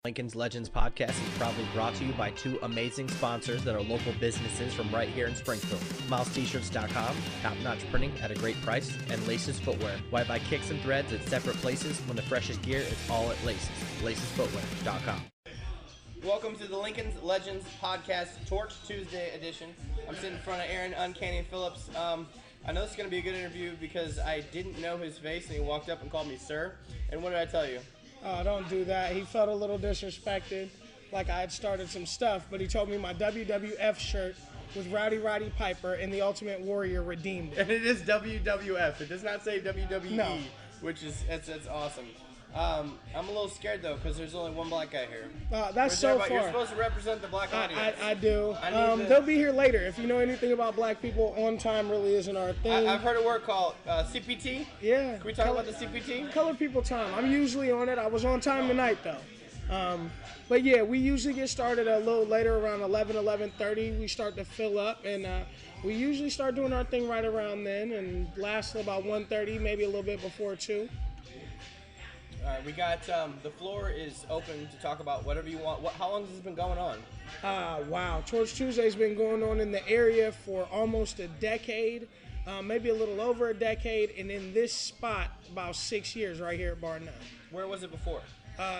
Lincoln's Legends podcast is proudly brought to you by two amazing sponsors that are local businesses from right here in Springfield. MilesT-shirts.com, top-notch printing at a great price, and Laces Footwear. Why buy kicks and threads at separate places when the freshest gear is all at Laces. LacesFootwear.com. Welcome to the Lincoln's Legends podcast, Torch Tuesday edition. I'm sitting in front of Aaron Uncanny Phillips. I know this is going to be a good interview because I didn't know his face and he walked up and called me sir. And what did I tell you? Oh, don't do that. He felt a little disrespected, like I had started some stuff, but he told me my WWF shirt with Rowdy Roddy Piper and the Ultimate Warrior redeemed it. And it is WWF. It does not say WWE, no. Which is it's awesome. I'm a little scared though because there's only one black guy here. That's so far. You're supposed to represent the black audience. I do. They'll be here later. If you know anything about black people, on time really isn't our thing. I've heard a word called CPT. Yeah. Can we talk about the CPT? Colored people time. I'm usually on it. I was on time tonight though. But yeah, we usually get started a little later, around 11:30. We start to fill up, and we usually start doing our thing right around then, and last till about 1:30, maybe a little bit before 2. All right, we got the floor is open to talk about whatever you want. How long has this been going on? Wow, Torch Tuesday's been going on in the area for almost a decade, maybe a little over a decade, and in this spot about 6 years right here at Bar 9. Where was it before?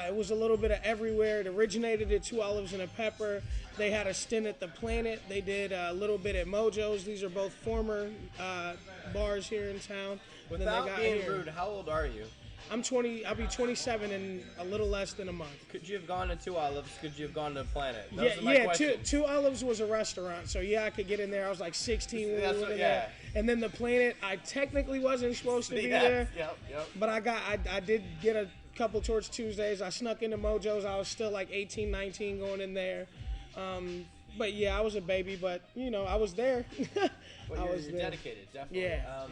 It was a little bit of everywhere. It originated at Two Olives and a Pepper. They had a stint at the Planet. They did a little bit at Mojo's. These are both former bars here in town. Without being rude, how old are you? I'm 20. I'll be 27 in a little less than a month. Could you have gone to Two Olives? Could you have gone to Planet? Two Olives was a restaurant, so yeah, I could get in there. I was like 16 when we went in there. And then the Planet, I technically wasn't supposed to be there. Yep. But I did get a couple Torch Tuesdays. I snuck into Mojo's. I was still like 18, 19 going in there. But yeah, I was a baby, but you know, I was there. Well, you're dedicated, definitely. Yeah.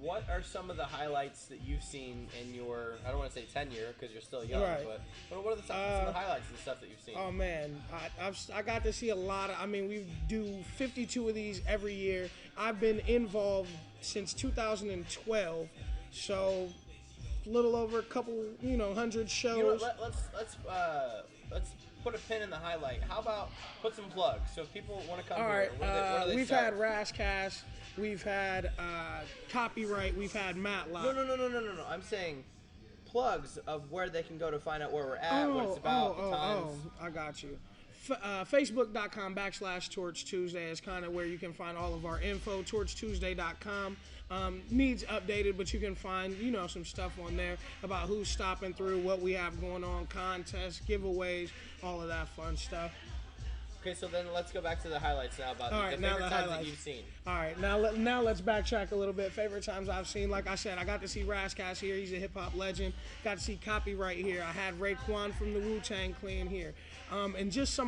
What are some of the highlights that you've seen in your, I don't want to say tenure because you're still young, right. but what are some of the highlights of the stuff that you've seen? Oh man, I got to see a lot of, we do 52 of these every year. I've been involved since 2012, so a little over a couple, 100 shows. You know what, let's put a pin in the highlight. How about put some plugs? So if people want to come here, where do they we've start? had Rascast, we've had Copyright, we've had Matlock. No. I'm saying plugs of where they can go to find out where we're at, what it's about, the times. I got you. Facebook.com/Torch Tuesday is kind of where you can find all of our info. TorchTuesday.com needs updated, but you can find some stuff on there about who's stopping through, what we have going on, contests, giveaways, all of that fun stuff. Okay, so then let's go back to the highlights now about the favorite times that you've seen. All right, now let's backtrack a little bit. Favorite times I've seen, like I said, I got to see Rascast here. He's a hip-hop legend. Got to see Copyright here. I had Raekwon from the Wu-Tang Clan here. And just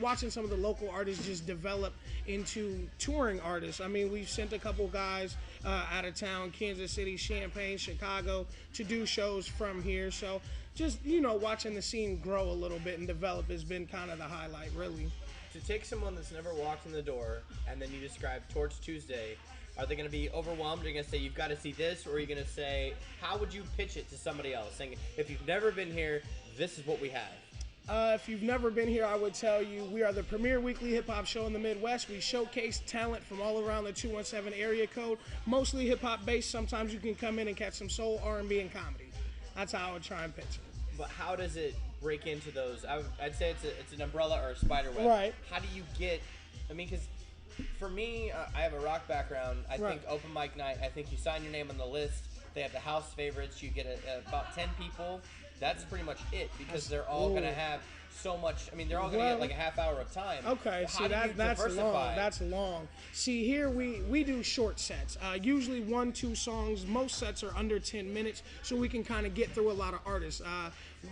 watching some of the local artists just develop into touring artists. We've sent a couple guys out of town, Kansas City, Champaign, Chicago, to do shows from here. So just, watching the scene grow a little bit and develop has been kind of the highlight, really. To take someone that's never walked in the door and then you describe Torch Tuesday, are they going to be overwhelmed? Are you going to say, you've got to see this? Or are you going to say, how would you pitch it to somebody else? Saying, if you've never been here, this is what we have. If you've never been here, I would tell you we are the premier weekly hip-hop show in the Midwest. We showcase talent from all around the 217 area code, mostly hip-hop based. Sometimes you can come in and catch some soul, R&B, and comedy. That's how I would try and pitch it. But how does it break into those? I'd say it's an umbrella or a spider web. Right. How do you get, because for me, I have a rock background. I think open mic night, I think you sign your name on the list. They have the house favorites. You get about 10 people. That's pretty much it because they're all going to have so much. They're all going to get like a half hour of time. Okay, that's long. That's long. See, here we do short sets. Usually 1-2 songs. Most sets are under 10 minutes, so we can kind of get through a lot of artists.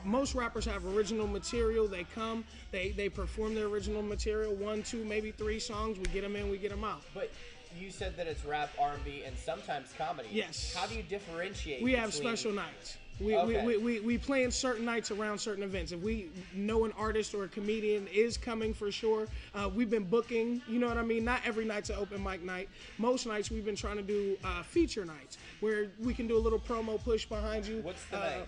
Most rappers have original material. They come, they perform their original material. 1, 2, maybe 3 songs. We get them in, we get them out. But you said that it's rap, R&B, and sometimes comedy. Yes. How do you differentiate? We have special nights. We plan certain nights around certain events. If we know an artist or a comedian is coming for sure, we've been booking, you know what I mean? Not every night's an open mic night. Most nights we've been trying to do feature nights where we can do a little promo push behind you. What's the night?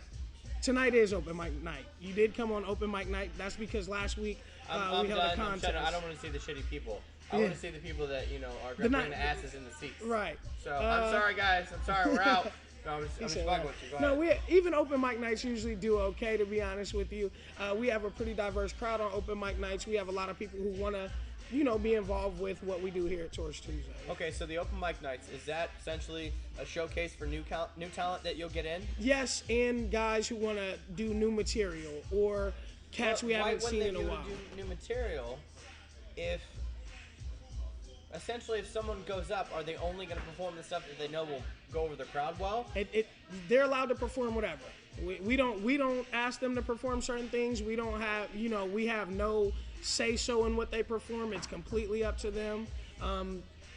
Tonight is open mic night. You did come on open mic night. That's because last week I'm we held done. a contest. I don't want to see the shitty people. I want to see the people that are going to bring the asses in the seats. Right. So I'm sorry, guys. I'm sorry. We're out. No, I'm just fucking with you. Go ahead. Even open mic nights usually do okay, to be honest with you. We have a pretty diverse crowd on open mic nights. We have a lot of people who want to, be involved with what we do here at Torch Tuesday. Okay, so the open mic nights, is that essentially a showcase for new talent that you'll get in? Yes, and guys who want to do new material or cats we haven't seen in a while. Why wouldn't they do new material if someone goes up, are they only going to perform the stuff that they know will go over the crowd well? They're allowed to perform whatever. We don't ask them to perform certain things. We don't have, we have no say-so in what they perform. It's completely up to them.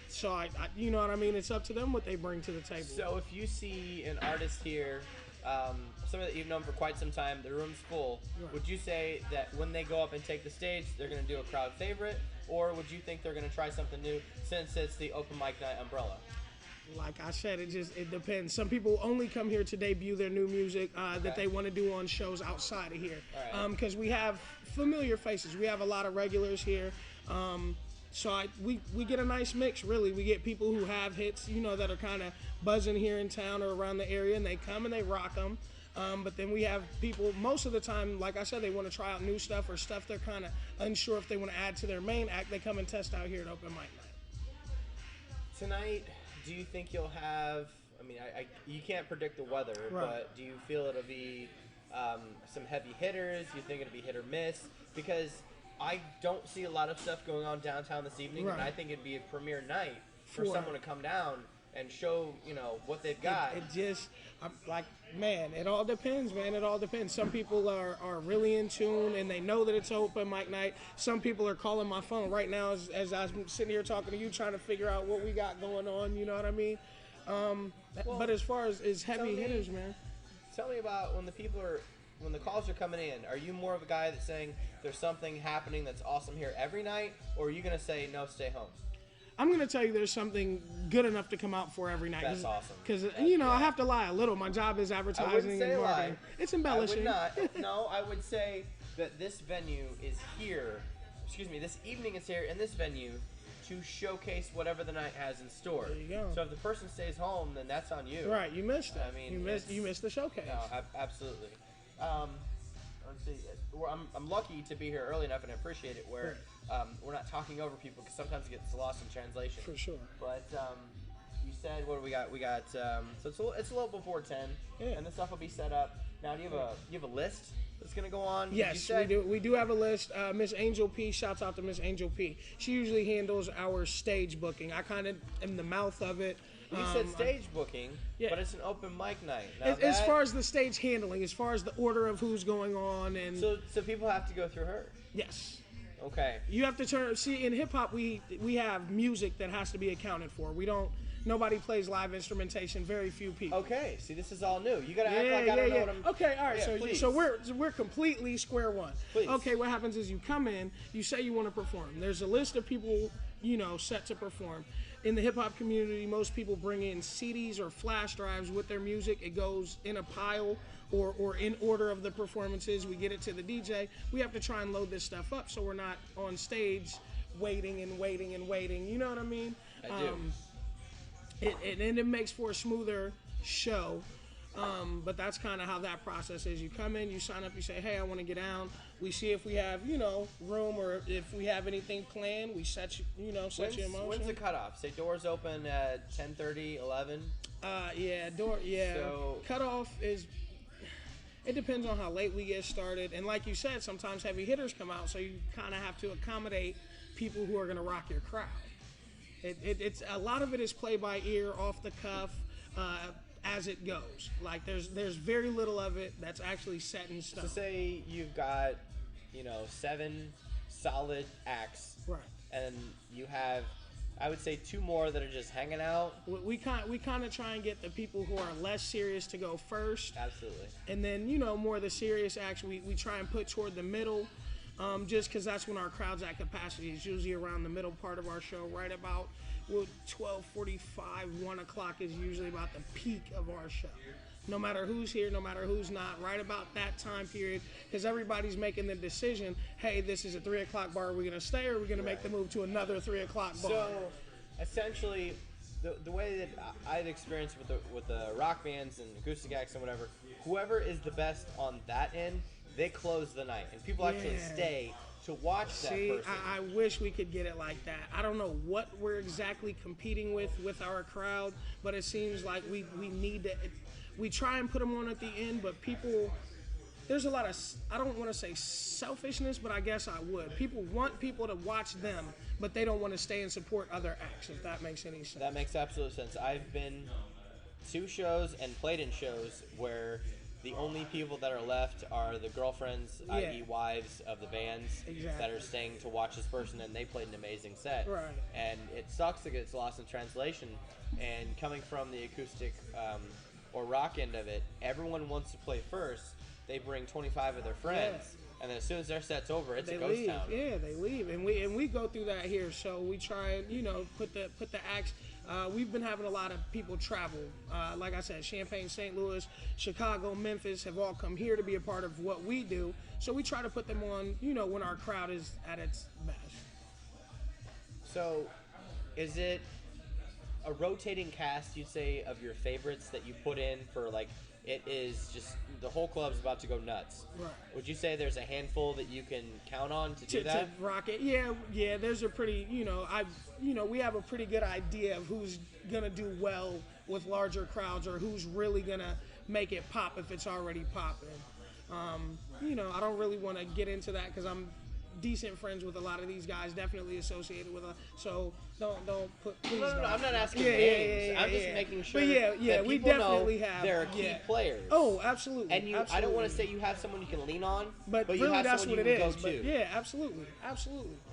So you know what I mean? It's up to them what they bring to the table. So if you see an artist here, someone that you've known for quite some time, the room's full, right, would you say that when they go up and take the stage, they're going to do a crowd favorite? Or would you think they're going to try something new since it's the open mic night umbrella? Like I said, it depends. Some people only come here to debut their new music that they want to do on shows outside of here. Because we have familiar faces. We have a lot of regulars here. So we get a nice mix, really. We get people who have hits, that are kind of buzzing here in town or around the area, and they come and they rock them. But then we have people, most of the time, like I said, they want to try out new stuff or stuff they're kind of unsure if they want to add to their main act. They come and test out here at open mic night. Tonight, do you think you'll have, you can't predict the weather, right, but do you feel it'll be some heavy hitters? You think it'll be hit or miss? Because I don't see a lot of stuff going on downtown this evening, right, and I think it'd be a premiere night for someone to come down and show, what they've got. It all depends, man. It all depends. Some people are really in tune, and they know that it's open mic night. Some people are calling my phone right now as I'm sitting here talking to you, trying to figure out what we got going on, you know what I mean? But as far as heavy hitters, man. Tell me about when the calls are coming in, are you more of a guy that's saying there's something happening that's awesome here every night, or are you going to say, no, stay home? I'm going to tell you there's something good enough to come out for every night. That's awesome. Because, I have to lie a little. My job is advertising and marketing. It's embellishing. I would not. No, I would say that this venue is here. This evening is here in this venue to showcase whatever the night has in store. There you go. So if the person stays home, then that's on you. Right, you missed it. You missed the showcase. No, absolutely. Let's see. I'm lucky to be here early enough, and I appreciate it, where we're not talking over people, because sometimes it gets lost in translation. For sure. But you said, what do we got? We got so it's a little before 10, and this stuff will be set up. Now, do you have a list that's gonna go on? Yes, we do. We do have a list. Miss Angel P. Shouts out to Miss Angel P. She usually handles our stage booking. I kind of am the mouth of it. You said stage booking, but it's an open mic night. Now as far as the stage handling, as far as the order of who's going on, and so people have to go through her. Yes. Okay. You have to see, in hip hop we have music that has to be accounted for. Nobody plays live instrumentation, very few people. Okay, see, this is all new. You gotta act like I don't know what I'm... Okay, all right, so we're completely square one. Please. Okay, what happens is you come in, you say you want to perform. There's a list of people, set to perform. In the hip hop community, most people bring in CDs or flash drives with their music. It goes in a pile or in order of the performances. We get it to the DJ. We have to try and load this stuff up so we're not on stage waiting and waiting and waiting. You know what I mean? I do. It makes for a smoother show. But that's kind of how that process is. You come in, you sign up, you say, hey, I want to get down. We see if we have, room, or if we have anything planned. We set you in motion. When's the cutoff? Say doors open at 10:30, 11? So cutoff is, it depends on how late we get started. And like you said, sometimes heavy hitters come out, so you kind of have to accommodate people who are going to rock your crowd. It's a lot of it is play by ear, off the cuff, as it goes. Like there's very little of it that's actually set in stone. So say you've got 7 solid acts, right? And you have, I would say, 2 more that are just hanging out. We kind of try and get the people who are less serious to go first. Absolutely. And then more of the serious acts we try and put toward the middle. Just because that's when our crowd's at capacity. It's usually around the middle part of our show, right about 12:45, 1 o'clock is usually about the peak of our show. no matter who's here, no matter who's not, right about that time period, because everybody's making the decision, hey, this is a 3 o'clock bar, are we going to stay or are we going to make the move to another 3 o'clock bar? So, essentially, the way that I've experienced with the rock bands and acoustic acts and whatever, whoever is the best on that end, they close the night, and people actually stay to watch that person. I wish we could get it like that. I don't know what we're exactly competing with our crowd, but it seems like we need to. We try and put them on at the end, but people, there's a lot of, I don't want to say selfishness, but I guess I would. People want people to watch them, but they don't want to stay and support other acts, if that makes any sense. That makes absolute sense. I've been to shows and played in shows where the only people that are left are the girlfriends, i.e. wives of the bands that are staying to watch this person, and they played an amazing set. Right. And it sucks that it's lost in translation. And coming from the acoustic or rock end of it, everyone wants to play first. They bring 25 of their friends, and then as soon as their set's over, it's a ghost town. Yeah, they leave, and we go through that here. So we try and put the acts. We've been having a lot of people travel. Like I said, Champaign, St. Louis, Chicago, Memphis have all come here to be a part of what we do. So we try to put them on, when our crowd is at its best. So, is it a rotating cast, you'd say, of your favorites that you put in for, like, it is just the whole club's about to go nuts? Right. Would you say there's a handful that you can count on to do that? To rock it? Yeah. There's a pretty, we have a pretty good idea of who's gonna do well with larger crowds or who's really gonna make it pop if it's already popping. I don't really want to get into that because I'm decent friends with a lot of these guys, definitely associated with so don't put. Please No, don't. I'm not asking names. I'm just making sure. That we people definitely know have. there are key players. Oh, absolutely. And absolutely. I don't want to say you have someone you can lean on, but you really have that's someone what you it can is. go But to. yeah, absolutely.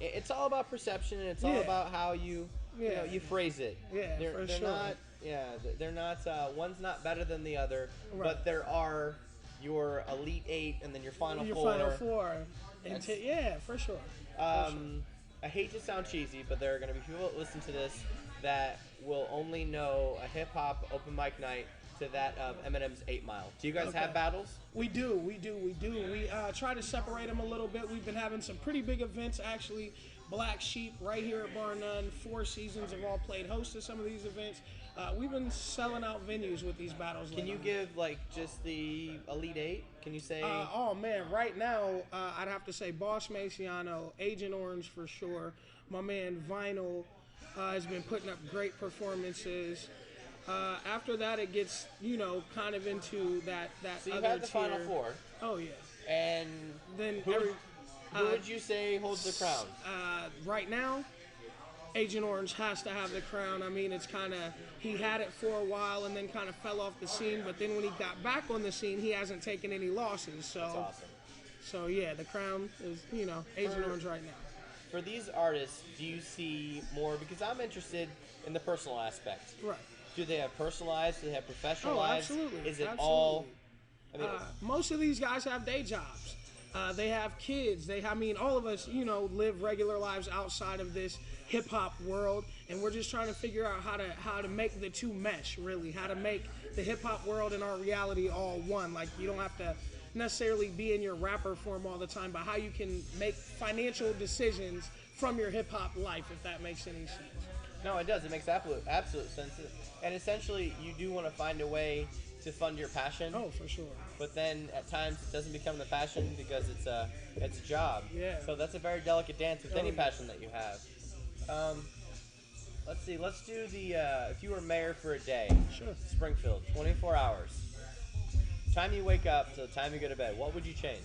It's all about perception, and it's all about how you you phrase it. Yeah, they're sure. not. Yeah, they're not. One's not better than the other, but there are your Elite Eight and then your Final Four. Final Four. For sure. I hate to sound cheesy, but there are going to be people that listen to this that will only know a hip hop open mic night to that of Eminem's 8 Mile. Do you guys have battles? We do. We try to separate them a little bit. We've been having some pretty big events, actually. Black Sheep right here at Bar None. 4 Seasons have all played host to some of these events. We've been selling out venues with these battles. Can you give just the Elite 8? Can you say? Right now I'd have to say Boss Maciano, Agent Orange for sure. My man Vinyl has been putting up great performances. After that, it gets kind of into that so you other have the tier. Final Four. Oh yeah. And then who would you say holds the crown? Right now, Agent Orange has to have the crown. I mean, it's kind of, he had it for a while and then kind of fell off the scene, but then when he got back on the scene, he hasn't taken any losses. So, that's awesome. So yeah, the crown is, Agent Orange right now. For these artists, do you see more, because I'm interested in the personal aspect. Right. Do they have personal lives? Do they have professional lives? Absolutely. Is it all? I mean, most of these guys have day jobs. They have kids. All of us, live regular lives outside of this hip hop world, and we're just trying to figure out how to make the two mesh. Really, how to make the hip hop world and our reality all one. Like, you don't have to necessarily be in your rapper form all the time, but how you can make financial decisions from your hip hop life, if that makes any sense. No, it does. It makes absolute sense. And essentially, you do want to find a way to fund your passion. Oh, for sure. But then at times it doesn't become the passion because it's a job. Yeah. So that's a very delicate dance with any passion that you have. Let's see. Let's do the if you were mayor for a day. Sure. Springfield, 24 hours. Time you wake up to the time you go to bed. What would you change?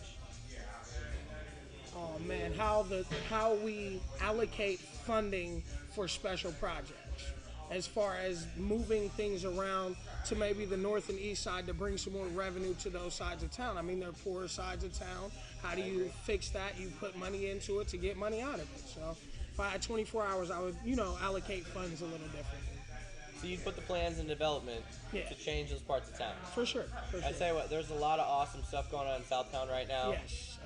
Oh man, how we allocate funding for special projects, as far as moving things around to maybe the north and east side to bring some more revenue to those sides of town. I mean, they're poorer sides of town. How do you fix that? You put money into it to get money out of it. So if I had 24 hours, I would, allocate funds a little differently. So you'd put the plans in development to change those parts of town. For sure. I tell you what, there's a lot of awesome stuff going on in Southtown right now. Yes,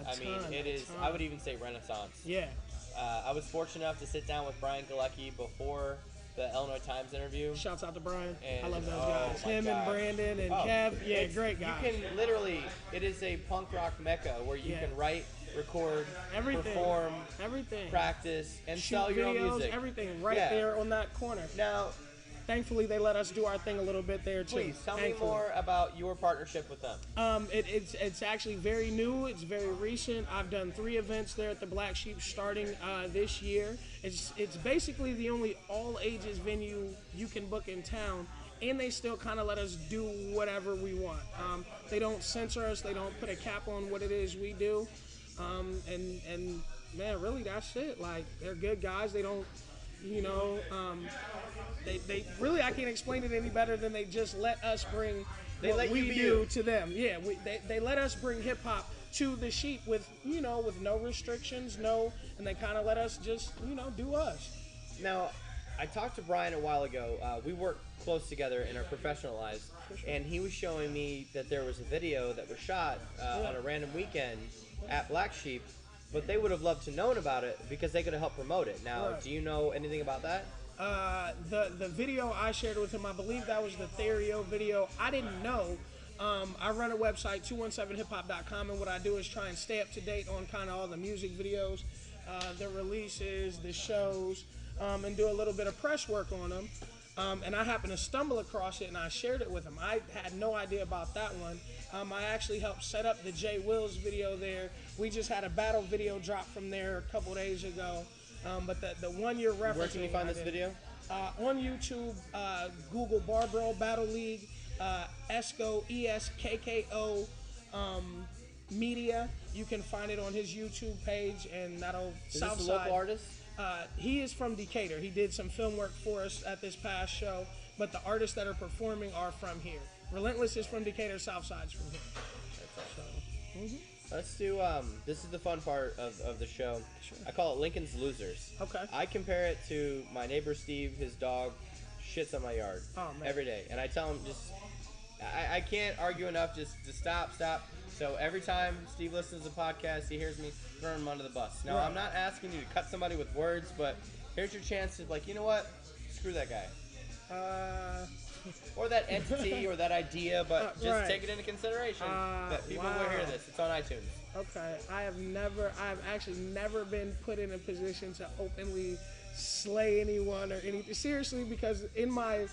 it is. I would even say renaissance. Yeah. I was fortunate enough to sit down with Brian Galecki before the Illinois Times interview. Shouts out to Brian. And, I love those guys. my Him gosh. and Brandon and Oh, Kev. Yeah, great guys. You can literally, it is a punk rock mecca where you can write, record, everything, perform, everything, practice, and shoot sell your videos, own music. everything right there on that corner. Now, thankfully, they let us do our thing a little bit there too. please tell me more about your partnership with them. It's actually very new. It's very recent. I've done 3 events there at the Black Sheep starting this year. It's basically the only all ages venue you can book in town, and they still kind of let us do whatever we want. They don't censor us. They don't put a cap on what it is we do. And man, really, that's it. Like, they're good guys. They don't, they really, I can't explain it any better than they just let us bring what we do to them. Yeah, they let us bring hip hop to the Sheep with no restrictions, and they kind of let us just, do us. Now, I talked to Brian a while ago. We work close together in our professional lives, and he was showing me that there was a video that was shot on a random weekend at Black Sheep, but they would have loved to known about it because they could have helped promote it. Now, do you know anything about that? The video I shared with him, I believe that was the Therio video. I didn't know. I run a website, 217hiphop.com, and what I do is try and stay up to date on kind of all the music videos, the releases, the shows, and do a little bit of press work on them. And I happened to stumble across it, and I shared it with him. I had no idea about that one. I actually helped set up the Jay Wills video there. We just had a battle video drop from there a couple days ago. But the one you're referencing... Where can you find this video? On YouTube, Google Barbell Battle League, Esco, ESKKO Media. You can find it on his YouTube page, and that'll... Is this a local artist? He is from Decatur. He did some film work for us at this past show, but the artists that are performing are from here. Relentless is from Decatur, Southside's from here. Let's do, this is the fun part of the show. Sure. I call it Lincoln's Losers. Okay. I compare it to my neighbor Steve. His dog shits on my yard every day. And I tell him I can't argue enough just to stop. So every time Steve listens to the podcast, he hears me throw him under the bus. Now, I'm not asking you to cut somebody with words, but here's your chance to, like, you know what? Screw that guy. Or that entity or that idea, but just take it into consideration that people will hear this. It's on iTunes. Okay. I have actually never been put in a position to openly slay anyone or anything. Seriously, because in my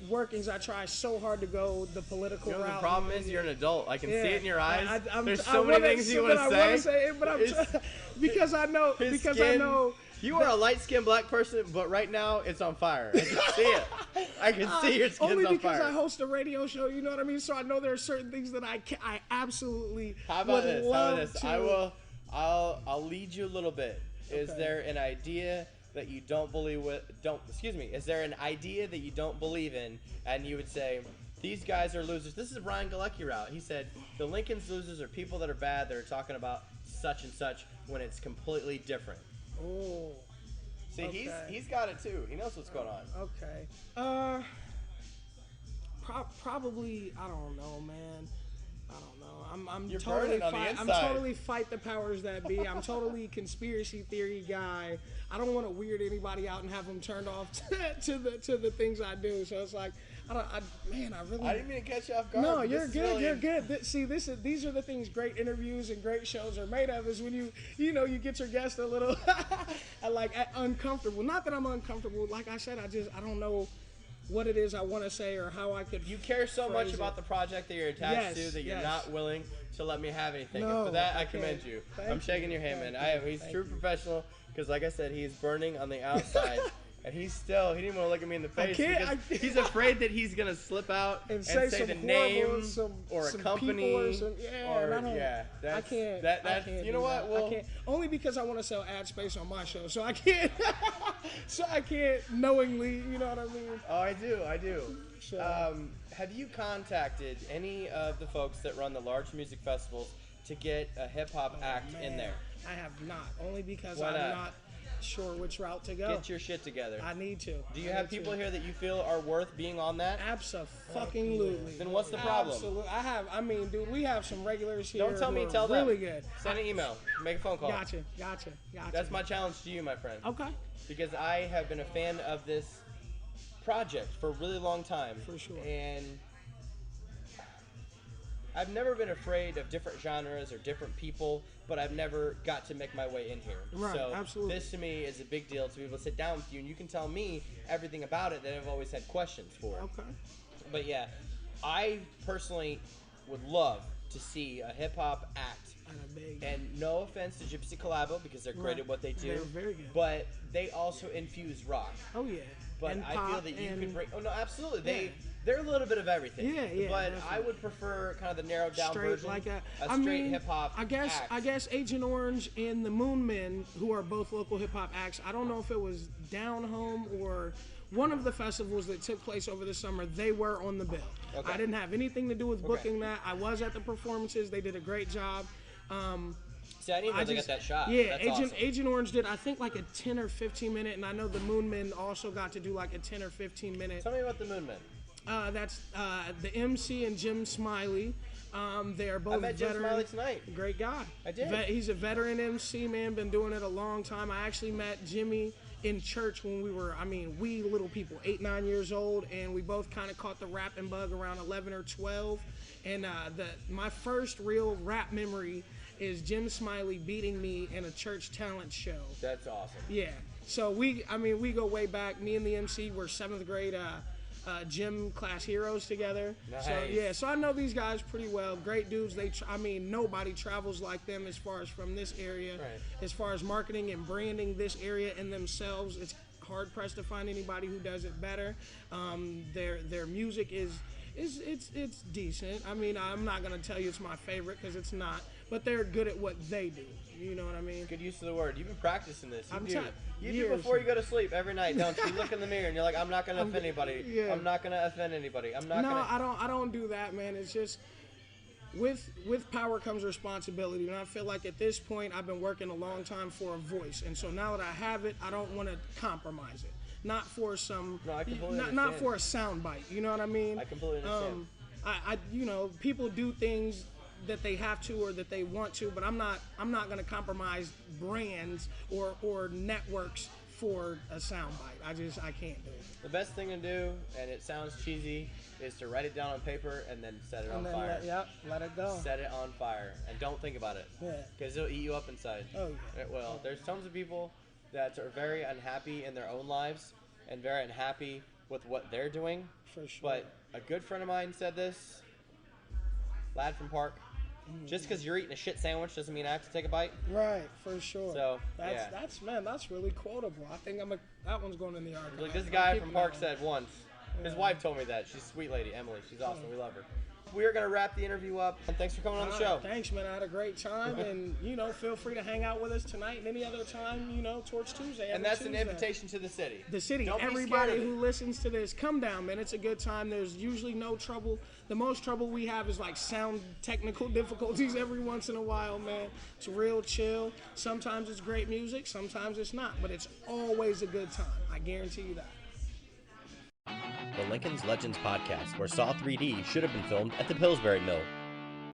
workings, I try so hard to go the political route. The problem is you're an adult. I can see it in your eyes. There's so many things you want to say. I want to say it, but I'm because I know. You are a light-skinned black person, but right now it's on fire. I can see it. I can see your skin's on fire. Only because I host a radio show, you know what I mean? So I know there are certain things that I absolutely How about would this? love How about this? to. I'll lead you a little bit. Is there an idea that you don't believe is there an idea that you don't believe in, and you would say, these guys are losers? This is Ryan Galecki route. He said, the Lincoln's losers are people that are bad, that are talking about such and such when it's completely different. Oh. See, he's got it too. He knows what's going on. Okay. Probably, I don't know, man. I don't know. I'm You're totally burning on the I'm inside. totally fight the powers that be. I'm totally conspiracy theory guy. I don't want to weird anybody out and have them turned off to the things I do. So it's like, I really. I didn't mean to catch you off guard. No, you're good. You're good. These are the things great interviews and great shows are made of. Is when you get your guest a little uncomfortable. Not that I'm uncomfortable. Like I said, I don't know what it is I want to say or how I could. You care so much about the project that you're attached to that you're not willing to let me have anything. No, and for that, I commend you. I'm shaking your hand, man. He's true professional because, like I said, he's burning on the outside. And he didn't want to look at me in the face because he's afraid that he's going to slip out and say the name or a company. I can't. You know what? I can't. Only because I want to sell ad space on my show, so I can't. So I can't knowingly, you know what I mean? Oh, I do. So, have you contacted any of the folks that run the large music festivals to get a hip-hop act in there? I have not. Only because I'm not sure which route to go. Get your shit together. I need to. Do you have people here that you feel are worth being on that? Absolutely. Then what's the problem? Absolutely. Dude, we have some regulars here. Don't tell me, tell them. Really good. Send an email. Make a phone call. Gotcha. That's my challenge to you, my friend. Okay. Because I have been a fan of this project for a really long time. For sure. And I've never been afraid of different genres or different people, but I've never got to make my way in here. Right, so absolutely. This to me is a big deal to be able to sit down with you, and you can tell me everything about it that I've always had questions for. Okay. But yeah, I personally would love to see a hip hop act. And no offense to Gypsy Collabo, because they're great at what they do. They're very good. But they also infuse rock. Oh yeah. But and I feel that you could bring. Oh no, absolutely. Yeah. They're a little bit of everything. Yeah, yeah. But definitely. I would prefer kind of the narrowed down Straight version. like a straight hip hop. I guess Agent Orange and the Moon Men, who are both local hip hop acts. I don't know if it was Down Home or one of the festivals that took place over the summer. They were on the bill. Okay. I didn't have anything to do with booking that. I was at the performances. They did a great job. See, I didn't even know they got that shot. Yeah, That's awesome. Agent Orange did, I think, like a 10 or 15 minute, and I know the Moon Men also got to do like a 10 or 15 minute. Tell me about the Moon Men. That's the MC and Jim Smiley. They are both I met Jim veteran. Smiley tonight. Great guy. I did. He's a veteran MC, man. Been doing it a long time. I actually met Jimmy in church when we were, we little people, 8, 9 years old, and we both kind of caught the rapping bug around 11 or 12. And my first real rap memory is Jim Smiley beating me in a church talent show. That's awesome. Yeah. So we go way back. Me and the MC were 7th grade gym class heroes together. Nice. So I know these guys pretty well. Great dudes. Nobody travels like them as far as from this area. Right. As far as marketing and branding this area in themselves, it's hard pressed to find anybody who does it better. Their music is decent. I'm not gonna tell you it's my favorite because it's not, but they're good at what they do. You know what I mean? Good use of the word. You've been practicing this. You do years. before you go to sleep every night, don't you? You look in the mirror and you're like, I'm not gonna offend anybody. Yeah. I'm not gonna offend anybody. I don't do that, man. It's just with power comes responsibility, and I feel like at this point I've been working a long time for a voice, and so now that I have it, I don't want to compromise it. Not for some, I completely not understand. for a soundbite. You know what I mean? I completely understand. People do things that they have to or that they want to, but I'm not going to compromise brands or networks for a soundbite. I can't do it. The best thing to do, and it sounds cheesy, is to write it down on paper and then set it on fire. Let it go. Set it on fire and don't think about it. Yeah. Because it'll eat you up inside. Oh yeah. It will. There's tons of people that are very unhappy in their own lives and very unhappy with what they're doing. For sure. But a good friend of mine said this, lad from Park, just because you're eating a shit sandwich doesn't mean I have to take a bite. Right, for sure. So, that's really quotable. I think that one's going in the archive. Like this guy from Park said once. His wife told me that. She's a sweet lady, Emily. She's awesome. We love her. We are going to wrap the interview up. And thanks for coming on the show. Thanks, man. I had a great time. And, feel free to hang out with us tonight and any other time, towards Tuesday. And that's an invitation to the city. The city. Don't Everybody who listens to this, come down, man. It's a good time. There's usually no trouble. The most trouble we have is like sound technical difficulties every once in a while, man. It's real chill. Sometimes it's great music. Sometimes it's not. But it's always a good time. I guarantee you that. The Lincoln's Legends podcast, where Saw 3D should have been filmed at the Pillsbury Mill.